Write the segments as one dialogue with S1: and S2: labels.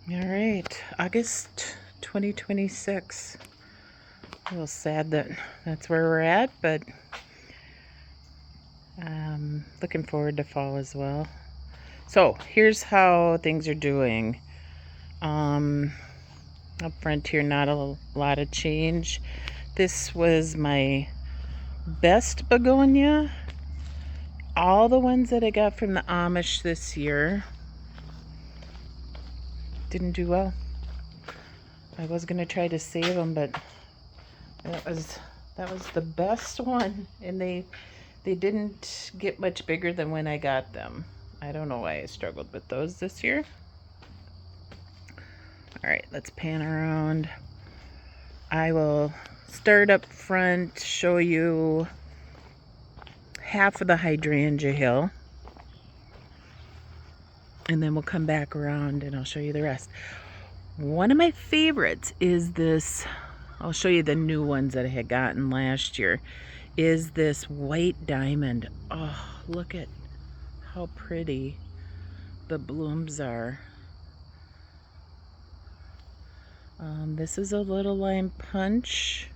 S1: All right, August 2026. A little sad that that's where we're at, but looking forward to fall as well. So here's how things are doing. Up front here, not a lot of change. This was my best begonia. All the ones that I got from the Amish this year didn't do well. I was gonna try to save them, but that was the best one, and they didn't get much bigger than when I got them. I don't know why I struggled with those this year. All right, let's pan around. I will start up front, show you half of the hydrangea hill, and then we'll come back around and I'll show you the rest. One of my favorites is this, I'll show you the new ones that I had gotten last year, is this white diamond. Oh, look at how pretty the blooms are. This is a little lime punch.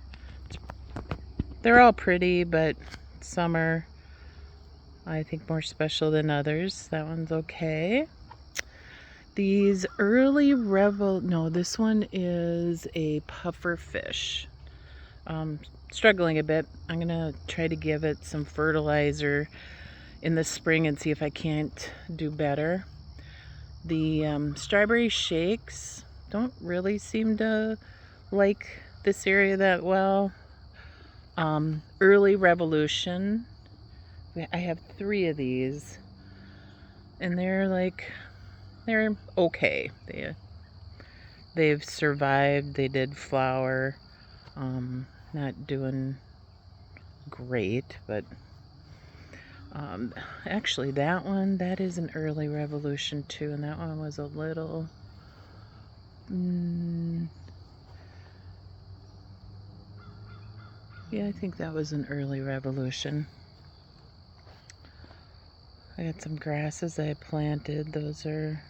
S1: They're all pretty, but some are, I think, more special than others. That one's okay. These early no, this one is a puffer fish. Struggling a bit. I'm gonna try to give it some fertilizer in the spring and see if I can't do better. The strawberry shakes don't really seem to like this area that well. Early Revolution, I have 3 of these, and they're okay. They've survived. They did flower. Not doing great, but actually that is an Early Revolution too, and that one was a little yeah, I think that was an Early Revolution. I got some grasses I planted. Those are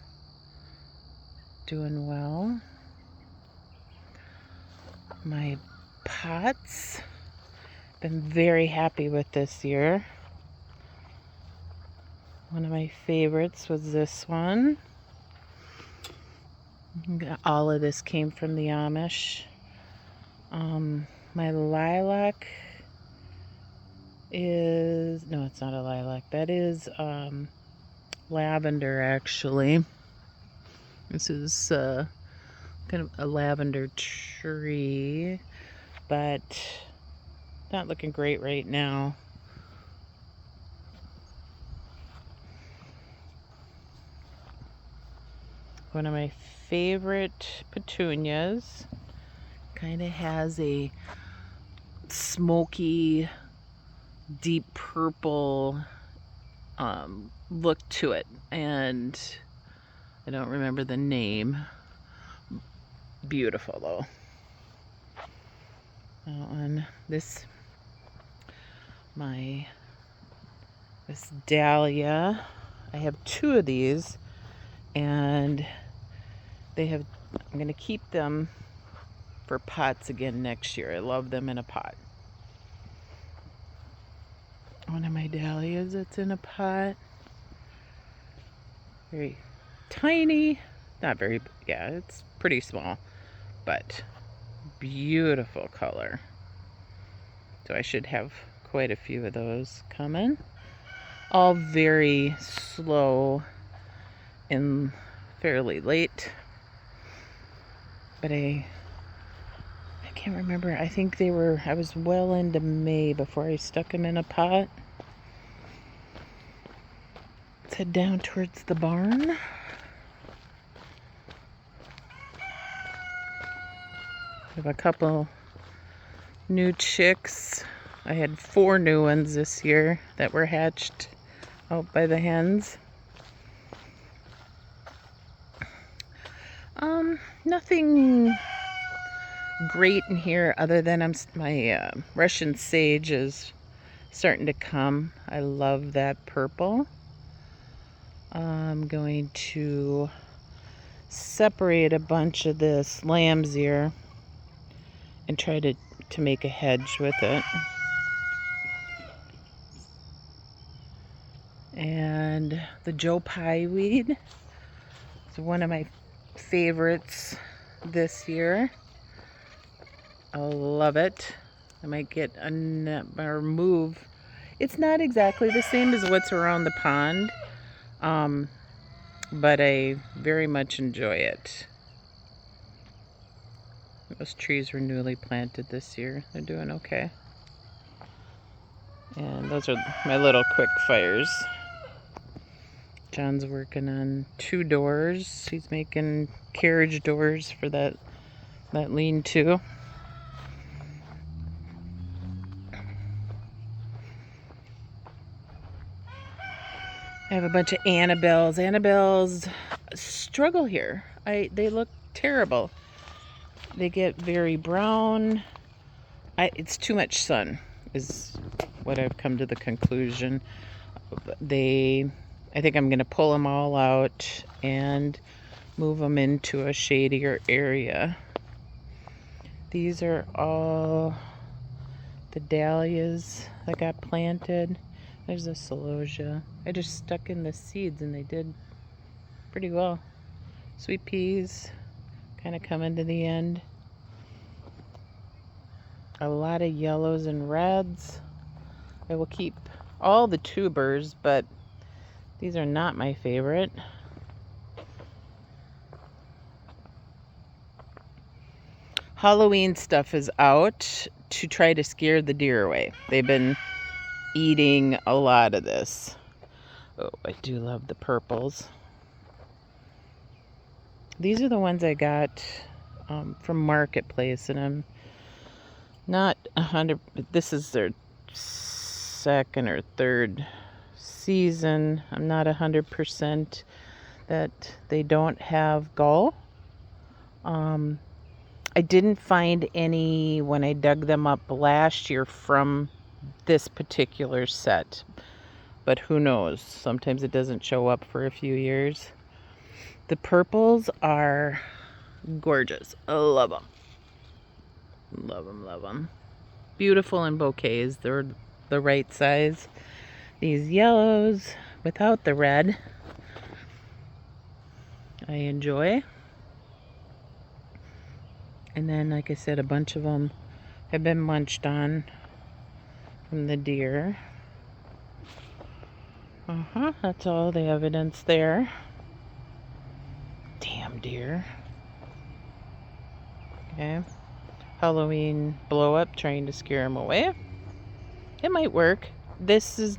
S1: doing well. My pots, been very happy with this year. One of my favorites was this one. All of this came from the Amish. My lilac is, no, it's not a lilac. That is lavender, actually. This is kind of a lavender tree, but not looking great right now. One of my favorite petunias, kind of has a smoky, deep purple look to it, and I don't remember the name. Beautiful though. That one. This dahlia. I have 2 of these, and I'm gonna keep them for pots again next year. I love them in a pot. One of my dahlias that's in a pot. Very tiny. Not very, yeah, it's pretty small, but beautiful color. So I should have quite a few of those coming. All very slow and fairly late. But I can't remember. I think I was well into May before I stuck them in a pot. Let's head down towards the barn. I have a couple new chicks. I had 4 new ones this year that were hatched out by the hens. Nothing great in here other than my Russian sage is starting to come. I love that purple. I'm going to separate a bunch of this lamb's ear and try to make a hedge with it. And the Joe Pye weed is one of my favorites this year. I love it. I might get or move. It's not exactly the same as what's around the pond, but I very much enjoy it. Those trees were newly planted this year. They're doing okay. And those are my little quick fires. John's working on 2 doors. He's making carriage doors for that lean-to. I have a bunch of Annabelles. Annabelles struggle here. They look terrible. They get very brown. It's too much sun is what I've come to the conclusion. I think I'm going to pull them all out and move them into a shadier area. These are all the dahlias that got planted. There's a celosia. I just stuck in the seeds and they did pretty well. Sweet peas kind of coming to the end. A lot of yellows and reds. I will keep all the tubers, but these are not my favorite. Halloween stuff is out to try to scare the deer away. They've been eating a lot of this. Oh, I do love the purples. These are the ones I got from Marketplace, and I'm not 100. This is their second or third season. I'm not 100% that they don't have gall. I didn't find any when I dug them up last year from this particular set, but who knows? Sometimes it doesn't show up for a few years. The purples are gorgeous. I love them. Love them, love them. Beautiful in bouquets. They're the right size. These yellows without the red, I enjoy. And then, like I said, a bunch of them have been munched on from the deer. That's all the evidence there. Damn deer. Okay. Halloween blow up, trying to scare them away. It might work. This is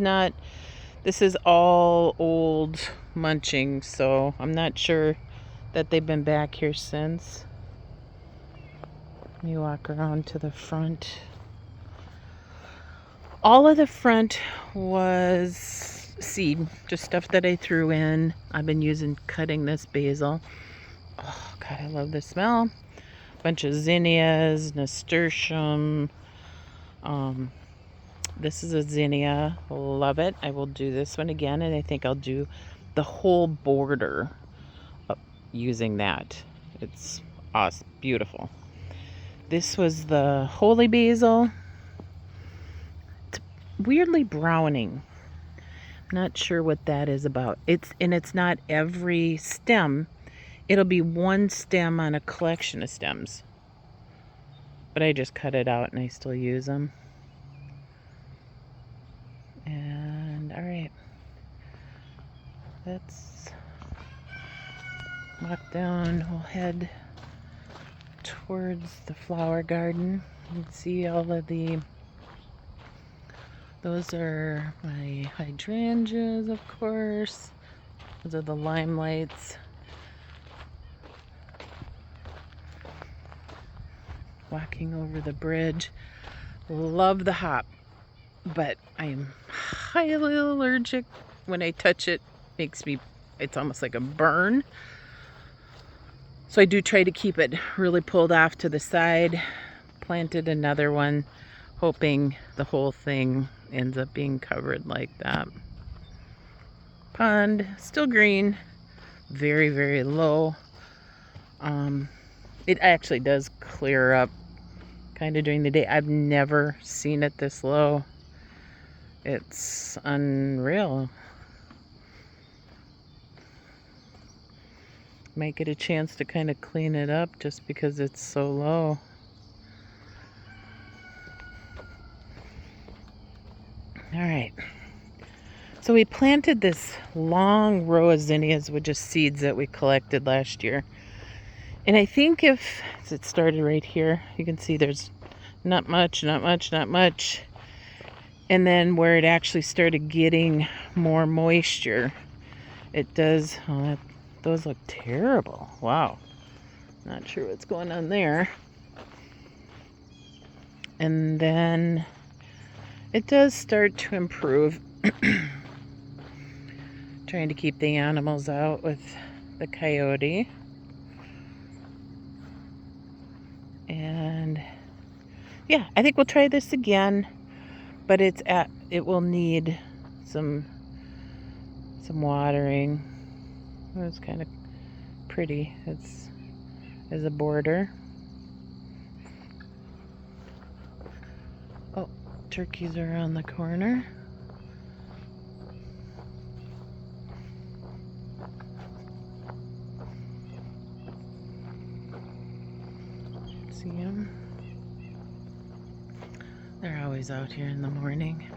S1: all old munching, so I'm not sure that they've been back here since. Let me walk around to the front. All of the front was seed, just stuff that I threw in. I've been cutting this basil. Oh God, I love the smell. Bunch of zinnias, nasturtium. This is a zinnia. Love it. I will do this one again, and I think I'll do the whole border using that. It's awesome, beautiful. This was the holy basil. It's weirdly browning. I'm not sure what that is about. It's not every stem. It'll be one stem on a collection of stems. But I just cut it out and I still use them. And all right, let's walk down. We'll head towards the flower garden. You can see all of those are my hydrangeas, of course. Those are the limelights. Walking over the bridge. Love the hop, but I'm highly allergic. When I touch it, it's almost like a burn. So I do try to keep it really pulled off to the side. Planted another one, hoping the whole thing ends up being covered like that. Pond, still green, very, very low. It actually does clear up kind of during the day. I've never seen it this low. It's unreal. Might get a chance to kind of clean it up just because it's so low. All right. So we planted this long row of zinnias with just seeds that we collected last year. And I think as it started right here, you can see there's not much. And then where it actually started getting more moisture, it does, those look terrible. Wow. Not sure what's going on there. And then it does start to improve. Trying to keep the animals out with the coyote. And yeah, I think we'll try this again, but it will need some watering. It's kind of pretty. It's as a border. Oh, turkeys are around the corner. See them? They're always out here in the morning.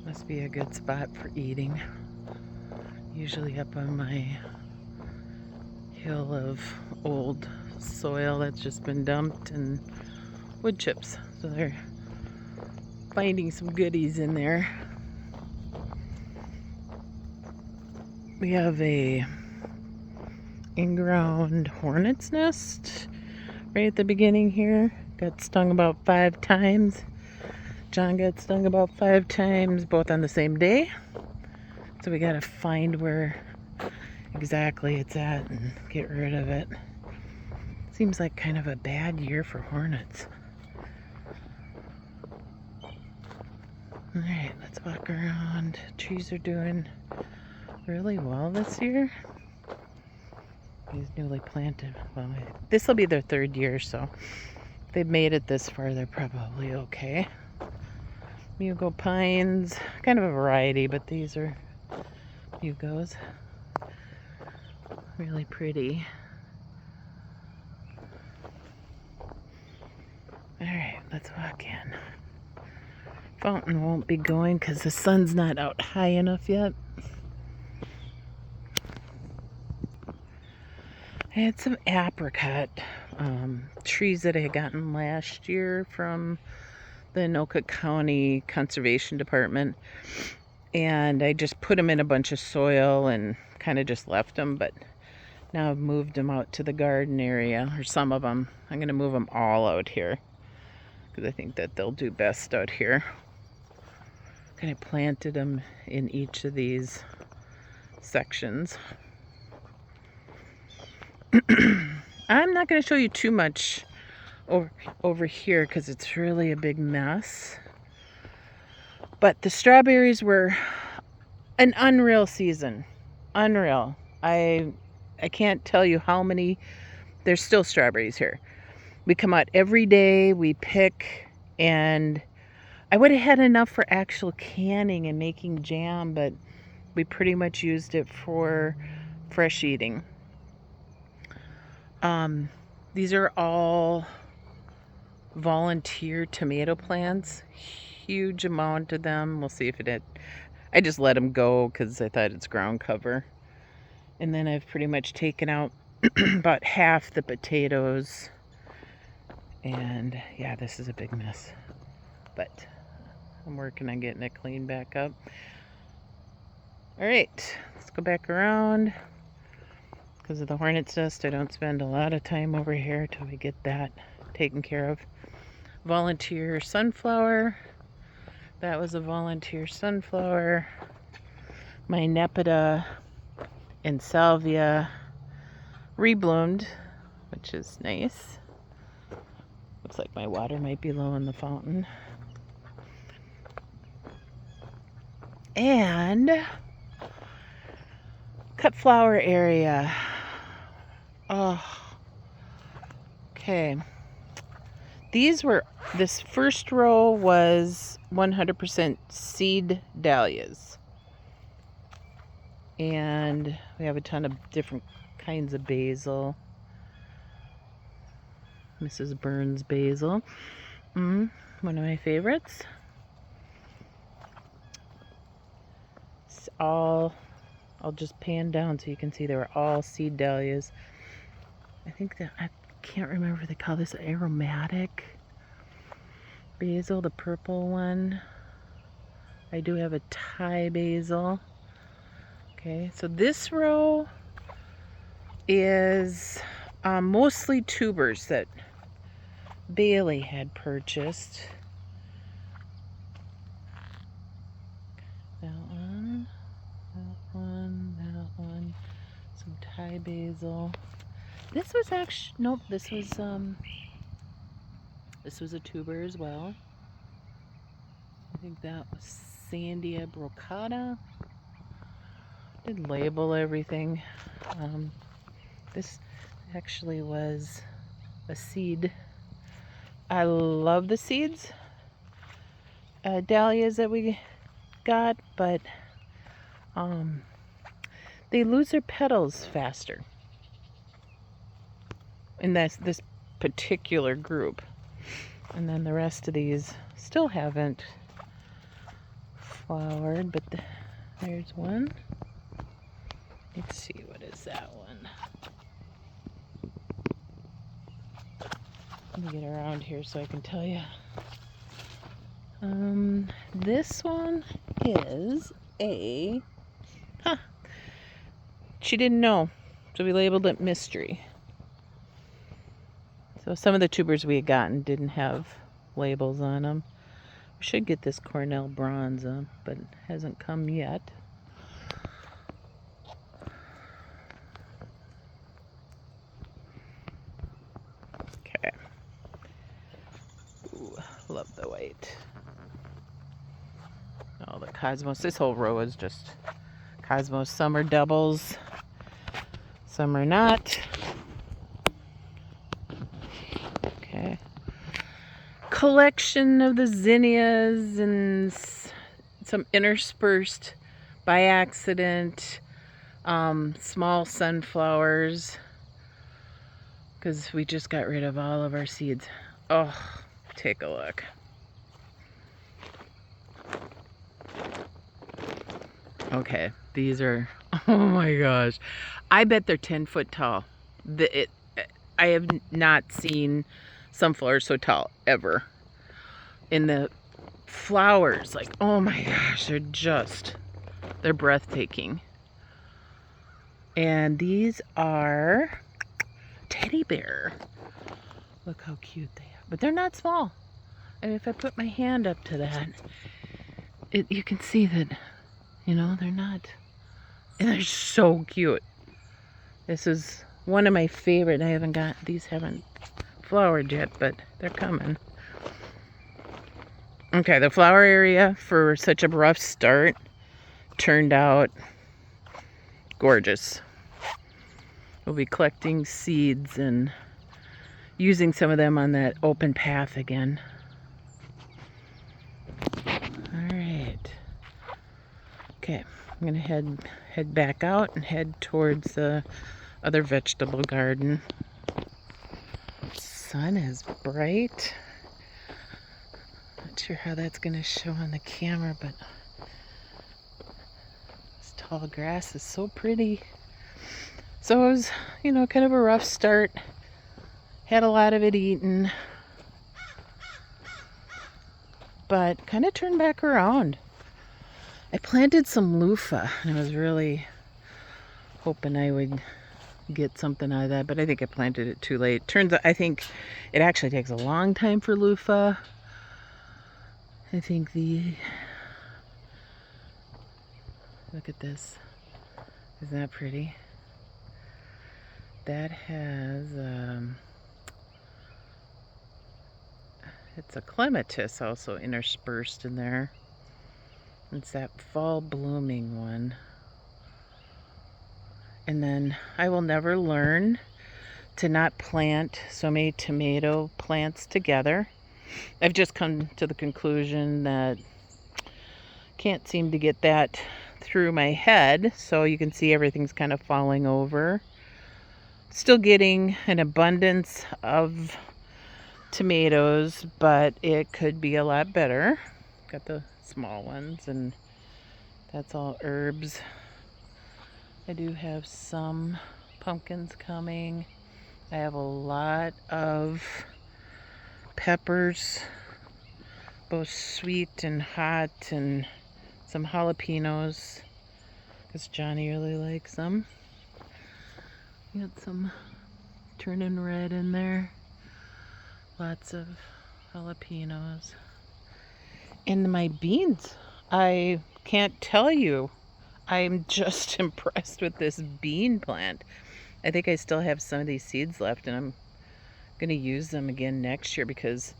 S1: Must be a good spot for eating. Usually up on my hill of old soil that's just been dumped and wood chips. So they're finding some goodies in there. We have a in-ground hornet's nest right at the beginning here. Got stung about 5 times. John got stung about 5 times, both on the same day. So we gotta find where exactly it's at and get rid of it. Seems like kind of a bad year for hornets. Alright, let's walk around. Trees are doing really well this year. These newly planted. Well, this will be their 3rd year, so if they've made it this far, they're probably okay. Mugo pines, kind of a variety, but these are Mugos. Really pretty. Alright, let's walk in. Fountain won't be going because the sun's not out high enough yet. I had some apricot trees that I had gotten last year from the Anoka County Conservation Department, and I just put them in a bunch of soil and kind of just left them, but now I've moved them out to the garden area, or some of them. I'm going to move them all out here because I think that they'll do best out here. Kind of planted them in each of these sections. I'm not going to show you too much over here because it's really a big mess. But the strawberries were an unreal season. Unreal. I can't tell you how many. There's still strawberries here. We come out every day, we pick, and I would have had enough for actual canning and making jam, but we pretty much used it for fresh eating. These are all volunteer tomato plants. Huge amount of them. We'll see if it had. I just let them go because I thought it's ground cover. And then I've pretty much taken out about half the potatoes. And yeah, this is a big mess. But I'm working on getting it cleaned back up. All right, let's go back around. Because of the hornet's nest, I don't spend a lot of time over here till we get that taken care of. Volunteer sunflower. That was a volunteer sunflower. My Nepeta and Salvia rebloomed, which is nice. Looks like my water might be low in the fountain. And cut flower area. Oh, Okay. This first row was 100% seed dahlias. And we have a ton of different kinds of basil. Mrs. Burns basil. One of my favorites. It's all, I'll just pan down so you can see they were all seed dahlias. I think that, I can't remember if they call this aromatic basil, the purple one. I do have a Thai basil. Okay, so this row is mostly tubers that Bailey had purchased. That one, that one, that one. Some Thai basil. This was actually, nope, this was a tuber as well. I think that was Sandia brocata. Did label everything. This actually was a seed. I love the seeds, dahlias that we got, but they lose their petals faster in this particular group. And then the rest of these still haven't flowered, but there's one. Let's see, what is that one? Let me get around here so I can tell you. This one is a, she didn't know, so we labeled it mystery. So some of the tubers we had gotten didn't have labels on them. We should get this Cornell Bronza, but it hasn't come yet. Okay. Ooh, love the white. Oh, the Cosmos. This whole row is just Cosmos. Some are doubles, some are not. Okay. Collection of the zinnias and some interspersed by accident small sunflowers, because we just got rid of all of our seeds. Oh, take a look. Okay, these are, oh my gosh, I bet they're 10 foot tall. I have not seen sunflowers so tall ever. And the flowers, like, oh my gosh, they're breathtaking. And these are teddy bear. Look how cute they are. But they're not small. And if I put my hand up to that, you can see that, you know, they're not. And they're so cute. This is one of my favorite. These haven't flowered yet, but they're coming. Okay, the flower area for such a rough start turned out gorgeous. We'll be collecting seeds and using some of them on that open path again. Alright. Okay, I'm gonna head back out and head towards the other vegetable garden. Sun is bright. Not sure how that's gonna show on the camera, but this tall grass is so pretty. So it was, you know, kind of a rough start. Had a lot of it eaten, but kind of turned back around. I planted some loofah, and I was really hoping I would get something out of that, but I think I planted it too late. Turns out, I think it actually takes a long time for loofah. I think look at this. Isn't that pretty? That has, it's a clematis also interspersed in there. It's that fall blooming one. And then I will never learn to not plant so many tomato plants together. I've just come to the conclusion that can't seem to get that through my head, so you can see everything's kind of falling over. Still getting an abundance of tomatoes, but it could be a lot better. Got the small ones, and that's all herbs. I do have some pumpkins coming. I have a lot of peppers, both sweet and hot, and some jalapenos, because Johnny really likes them. Got some turning red in there. Lots of jalapenos. And my beans, I can't tell you. I'm just impressed with this bean plant. I think I still have some of these seeds left, and I'm going to use them again next year, because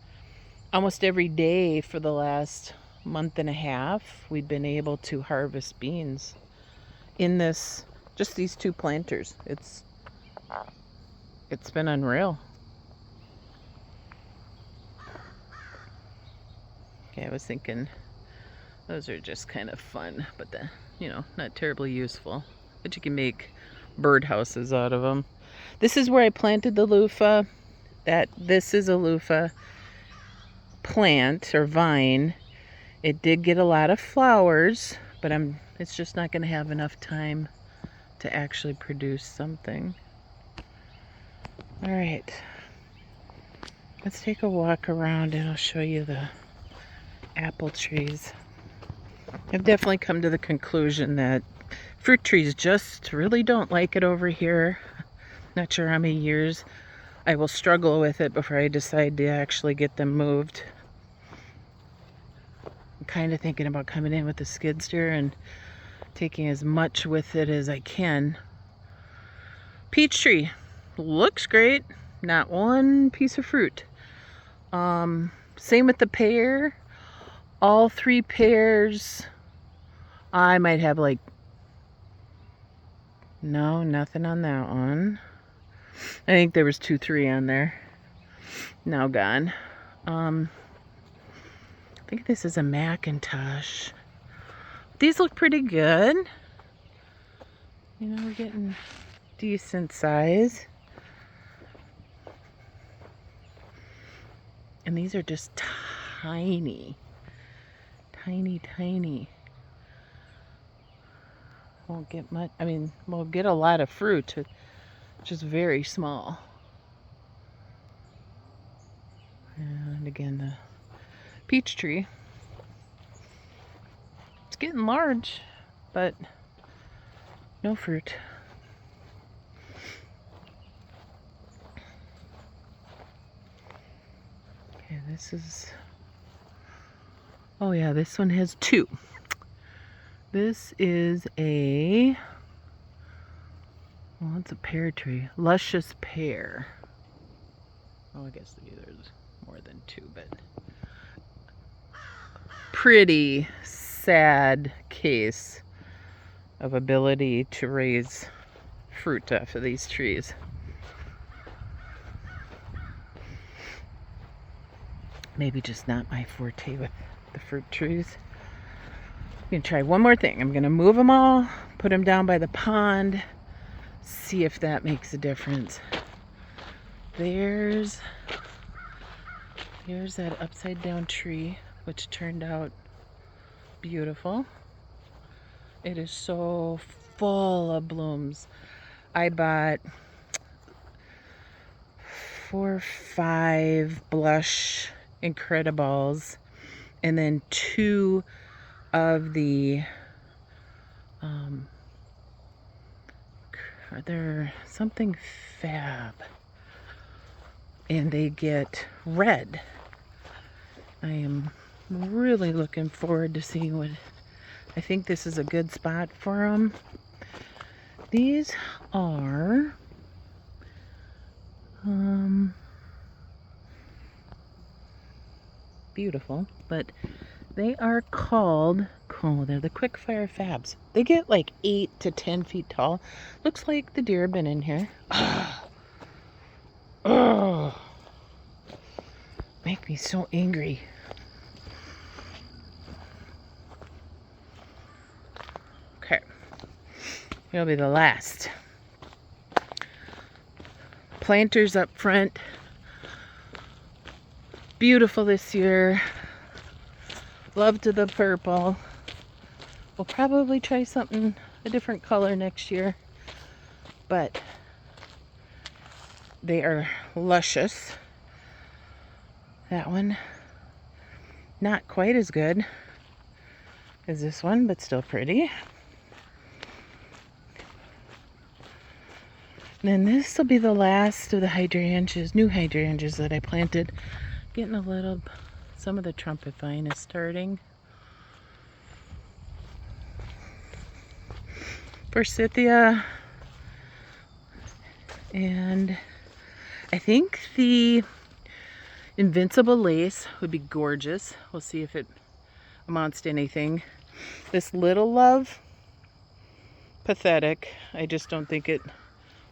S1: almost every day for the last month and a half, we've been able to harvest beans in just these two planters. It's been unreal. Okay, I was thinking those are just kind of fun, but not terribly useful. But you can make birdhouses out of them. This is where I planted the loofah. This is a loofah plant or vine. It did get a lot of flowers, but it's just not going to have enough time to actually produce something. All right, let's take a walk around and I'll show you the apple trees. I've definitely come to the conclusion that fruit trees just really don't like it over here. Not sure how many years I will struggle with it before I decide to actually get them moved. I'm kind of thinking about coming in with the skid steer and taking as much with it as I can. Peach tree looks great. Not one piece of fruit. Same with the pear. All 3 pears. I might have no, nothing on that one. I think there was 2, 3 on there. Now gone. I think this is a Macintosh. These look pretty good. We're getting decent size. And these are just tiny. Tiny. Won't get much. We'll get a lot of fruit, just very small. And again, the peach tree. It's getting large, but no fruit. Okay, this is... Oh yeah, this one has 2. This is it's a pear tree. Luscious pear. Oh, I guess there's more than 2, but pretty sad case of ability to raise fruit off of these trees. Maybe just not my forte with the fruit trees. I'm going to try one more thing. I'm going to move them all, put them down by the pond, see if that makes a difference. Here's that upside down tree, which turned out beautiful. It is so full of blooms. I bought 4 or 5 blush Incredibles, and then 2 of the they're something fab, and they get red. I am really looking forward to seeing what... I think this is a good spot for them. These are beautiful, but they are called, they're the Quick Fire Fabs. They get like 8 to 10 feet tall. Looks like the deer have been in here. make me so angry. Okay. It'll be the last. Planters up front. Beautiful this year. Loved the purple. We'll probably try something, a different color next year. But they are luscious. That one, not quite as good as this one, but still pretty. And then this will be the last of the hydrangeas, new hydrangeas that I planted. Getting a little, some of the trumpet vine is starting. Forsythia. And I think the Invincible Lace would be gorgeous. We'll see if it amounts to anything. This Little Love, pathetic. I just don't think it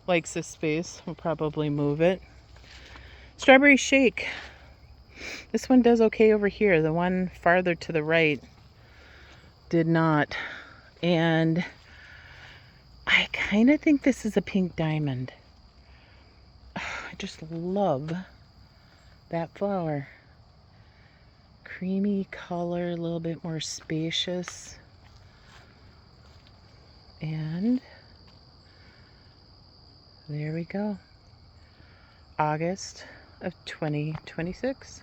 S1: likes this space. We'll probably move it. Strawberry Shake. This one does okay over here. The one farther to the right did not. And I kind of think this is a pink diamond. I just love that flower. Creamy color, a little bit more spacious. And there we go. August of 2026.